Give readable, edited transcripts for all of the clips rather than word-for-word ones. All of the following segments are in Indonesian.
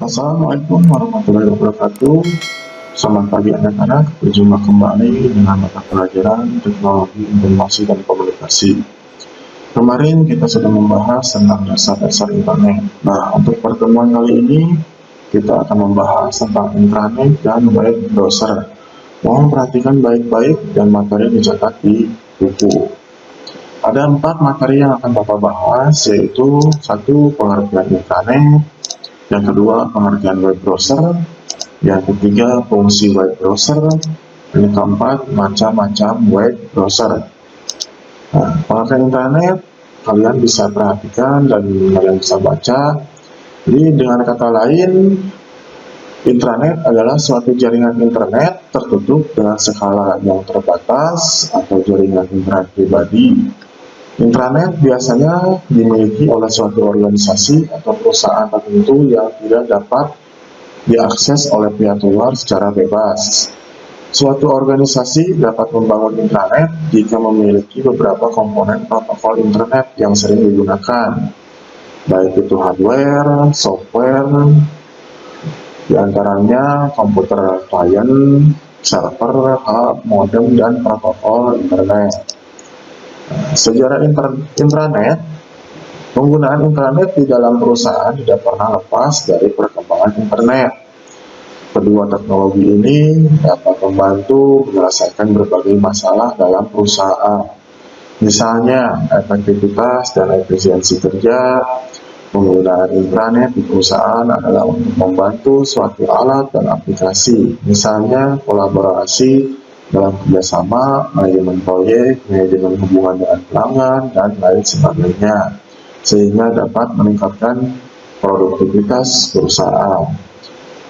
Assalamualaikum warahmatullahi wabarakatuh. Selamat pagi anak-anak, berjumpa kembali dengan mata pelajaran Teknologi Informasi dan Komunikasi. Kemarin kita sudah membahas tentang dasar-dasar internet. Nah, untuk pertemuan kali ini kita akan membahas tentang intranet dan web browser. Mohon perhatikan baik-baik dan materi dicatat di buku. Ada 4 materi yang akan Bapak bahas, yaitu 1. Pengertian intranet, yang kedua pengertian web browser, yang ketiga fungsi web browser, yang keempat macam-macam web browser. Nah, pengertian internet kalian bisa perhatikan dan kalian bisa baca. Jadi dengan kata lain, intranet adalah suatu jaringan internet tertutup dengan skala yang terbatas atau jaringan internet pribadi. Intranet biasanya dimiliki oleh suatu organisasi atau perusahaan tertentu yang tidak dapat diakses oleh pihak luar secara bebas. Suatu organisasi dapat membangun intranet jika memiliki beberapa komponen protokol internet yang sering digunakan, baik itu hardware, software, diantaranya komputer klien, server, hub, modem, dan protokol internet. Sejarah intranet, penggunaan internet di dalam perusahaan tidak pernah lepas dari perkembangan internet. Kedua teknologi ini dapat membantu menyelesaikan berbagai masalah dalam perusahaan. Misalnya, efektivitas dan efisiensi kerja. Penggunaan intranet di perusahaan adalah untuk membantu suatu alat dan aplikasi, misalnya kolaborasi dalam kerjasama, manajemen proyek, manajemen hubungan dengan pelanggan, dan lain sebagainya, sehingga dapat meningkatkan produktivitas perusahaan.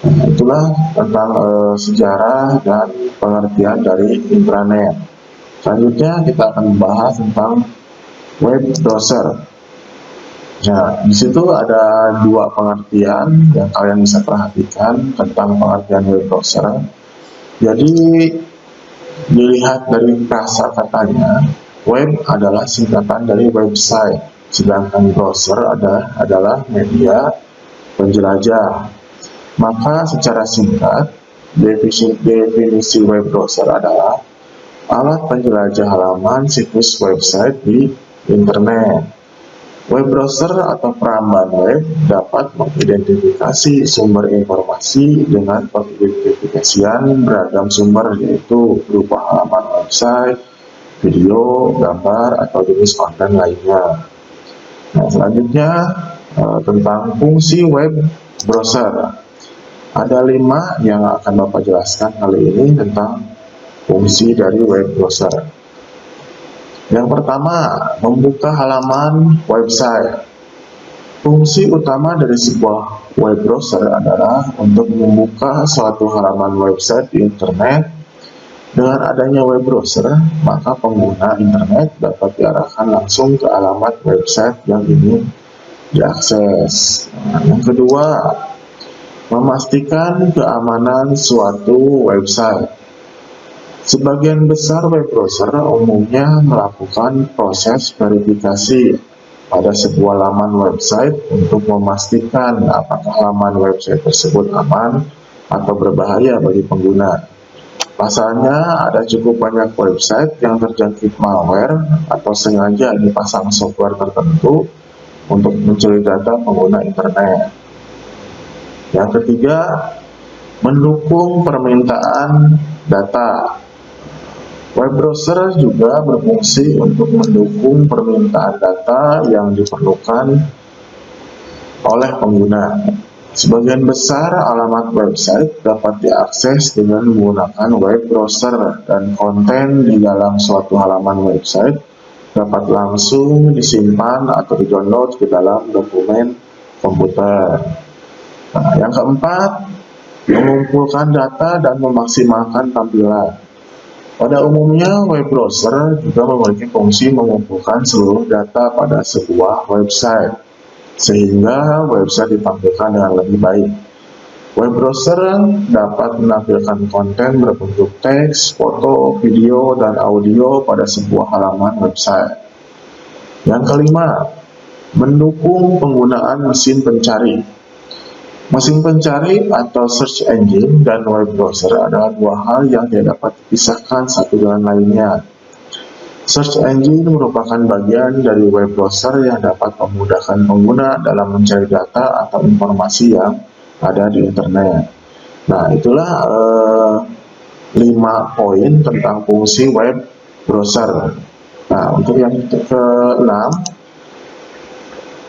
Nah, itulah tentang sejarah dan pengertian dari intranet. Selanjutnya kita akan membahas tentang web browser. Nah, di situ ada 2 pengertian yang kalian bisa perhatikan tentang pengertian web browser. Jadi dilihat dari kata katanya, web adalah singkatan dari website, sedangkan browser adalah media penjelajah. Maka secara singkat, definisi web browser adalah alat penjelajah halaman situs website di internet. Web browser atau peramban web dapat mengidentifikasi sumber informasi dengan pengidentifikasian beragam sumber, yaitu berupa halaman website, video, gambar, atau jenis konten lainnya. Nah, selanjutnya tentang fungsi web browser. Ada 5 yang akan Bapak jelaskan kali ini tentang fungsi dari web browser. Yang pertama, membuka halaman website. Fungsi utama dari sebuah web browser adalah untuk membuka suatu halaman website di internet. Dengan adanya web browser, maka pengguna internet dapat diarahkan langsung ke alamat website yang ingin diakses. Yang kedua, memastikan keamanan suatu website. Sebagian besar web browser umumnya melakukan proses verifikasi pada sebuah laman website untuk memastikan apakah laman website tersebut aman atau berbahaya bagi pengguna. Pasalnya, ada cukup banyak website yang terjangkit malware atau sengaja dipasang software tertentu untuk mencuri data pengguna internet. Yang ketiga, mendukung permintaan data. Web browser juga berfungsi untuk mendukung permintaan data yang diperlukan oleh pengguna. Sebagian besar alamat website dapat diakses dengan menggunakan web browser, dan konten di dalam suatu halaman website dapat langsung disimpan atau di-download ke dalam dokumen komputer. Nah, yang keempat, mengumpulkan data dan memaksimalkan tampilan. Pada umumnya, web browser juga memiliki fungsi mengumpulkan seluruh data pada sebuah website, sehingga website ditampilkan dengan lebih baik. Web browser dapat menampilkan konten berbentuk teks, foto, video, dan audio pada sebuah halaman website. Yang kelima, mendukung penggunaan mesin pencari. Mesin pencari atau search engine dan web browser adalah dua hal yang tidak dapat dipisahkan satu dengan lainnya. Search engine merupakan bagian dari web browser yang dapat memudahkan pengguna dalam mencari data atau informasi yang ada di internet. Nah, itulah 5 poin tentang fungsi web browser. Nah, untuk yang ke-6,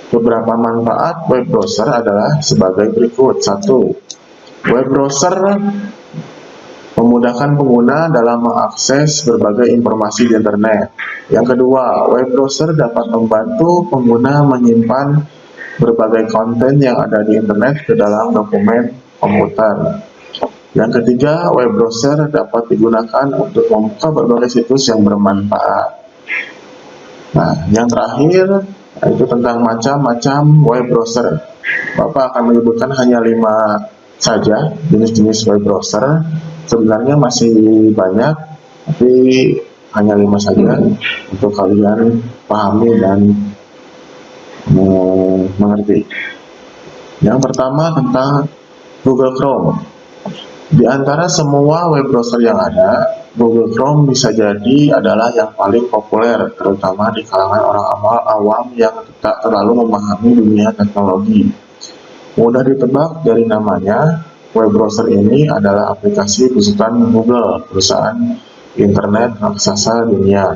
beberapa manfaat web browser adalah sebagai berikut. 1. Web browser memudahkan pengguna dalam mengakses berbagai informasi di internet. Yang kedua, web browser dapat membantu pengguna menyimpan berbagai konten yang ada di internet ke dalam dokumen komputer. Yang ketiga, web browser dapat digunakan untuk membuka berbagai situs yang bermanfaat. Nah, yang terakhir itu tentang macam-macam web browser. Bapak akan menyebutkan hanya 5 saja jenis-jenis web browser. Sebenarnya masih banyak, tapi hanya 5 saja untuk kalian pahami dan mengerti. Yang pertama tentang Google Chrome. Di antara semua web browser yang ada, Google Chrome bisa jadi adalah yang paling populer, terutama di kalangan orang awam yang tak terlalu memahami dunia teknologi. Mudah ditebak dari namanya, web browser ini adalah aplikasi besutan Google, perusahaan internet raksasa dunia.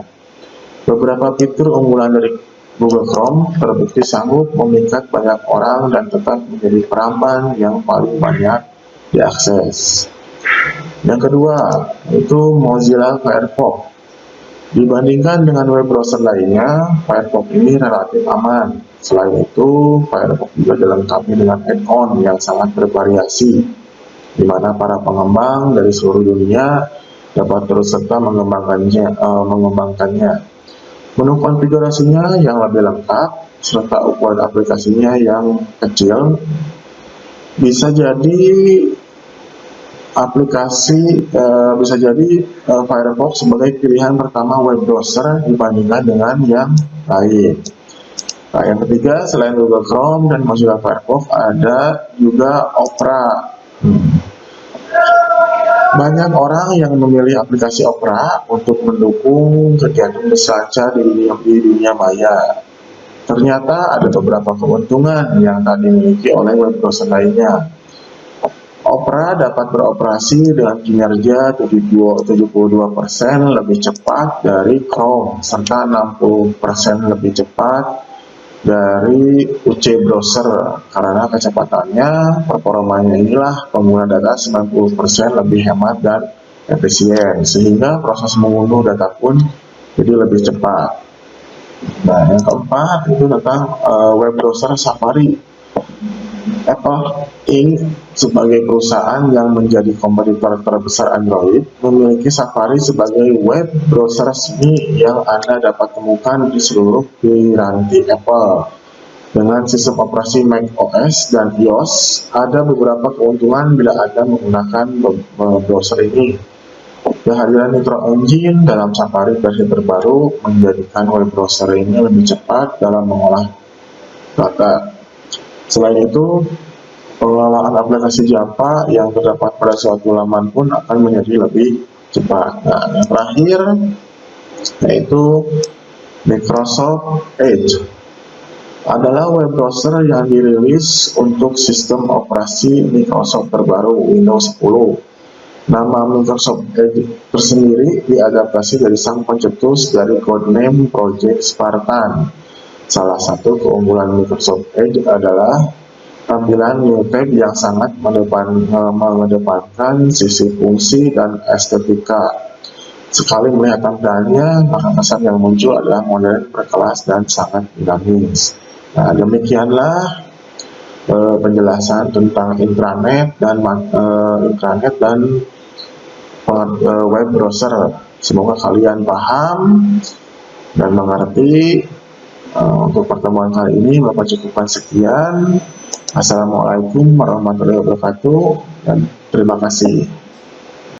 Beberapa fitur unggulan dari Google Chrome terbukti sanggup memikat banyak orang dan tetap menjadi peramban yang paling banyak diakses. Yang kedua, itu Mozilla Firefox. Dibandingkan dengan web browser lainnya, Firefox ini relatif aman. Selain itu, Firefox juga dilengkapi dengan add-on yang sangat bervariasi, di mana para pengembang dari seluruh dunia dapat terus serta mengembangkannya. Menu konfigurasinya yang lebih lengkap, serta ukuran aplikasinya yang kecil, bisa jadi Firefox sebagai pilihan pertama web browser dibandingkan dengan yang lain. Nah, yang ketiga, selain Google Chrome dan Mozilla Firefox, ada juga Opera. Banyak orang yang memilih aplikasi Opera untuk mendukung kegiatan berselancar di dunia maya. Ternyata ada beberapa keuntungan yang tak dimiliki oleh web browser lainnya. Opera dapat beroperasi dengan kinerja 72% lebih cepat dari Chrome, serta 60% lebih cepat dari UC browser. Karena kecepatannya, performanya inilah pengguna data 90% lebih hemat dan efisien, sehingga proses mengunduh data pun jadi lebih cepat. Nah, yang keempat itu tentang web browser Safari. Apple Inc. sebagai perusahaan yang menjadi kompetitor terbesar Android memiliki Safari sebagai web browser resmi yang Anda dapat temukan di seluruh piranti Apple. Dengan sistem operasi Mac OS dan iOS, ada beberapa keuntungan bila Anda menggunakan browser ini. Kehadiran Nitro Engine dalam Safari versi terbaru menjadikan web browser ini lebih cepat dalam mengolah data. Selain itu, pengelolaan aplikasi Java yang terdapat pada suatu laman pun akan menjadi lebih cepat. Nah, yang terakhir yaitu Microsoft Edge adalah web browser yang dirilis untuk sistem operasi Microsoft terbaru Windows 10. Nama Microsoft Edge tersendiri diadaptasi dari sang pencetus dari codename Project Spartan. Salah satu keunggulan Microsoft Edge adalah tampilan new tab yang sangat mengedepankan sisi fungsi dan estetika. Sekali melihat tampilannya, maka kesan yang muncul adalah modern, berkelas, dan sangat dinamis. Nah, demikianlah penjelasan tentang intranet dan web browser. Semoga kalian paham dan mengerti. Untuk pertemuan kali ini Bapak cukupkan sekian. Assalamualaikum warahmatullahi wabarakatuh dan terima kasih.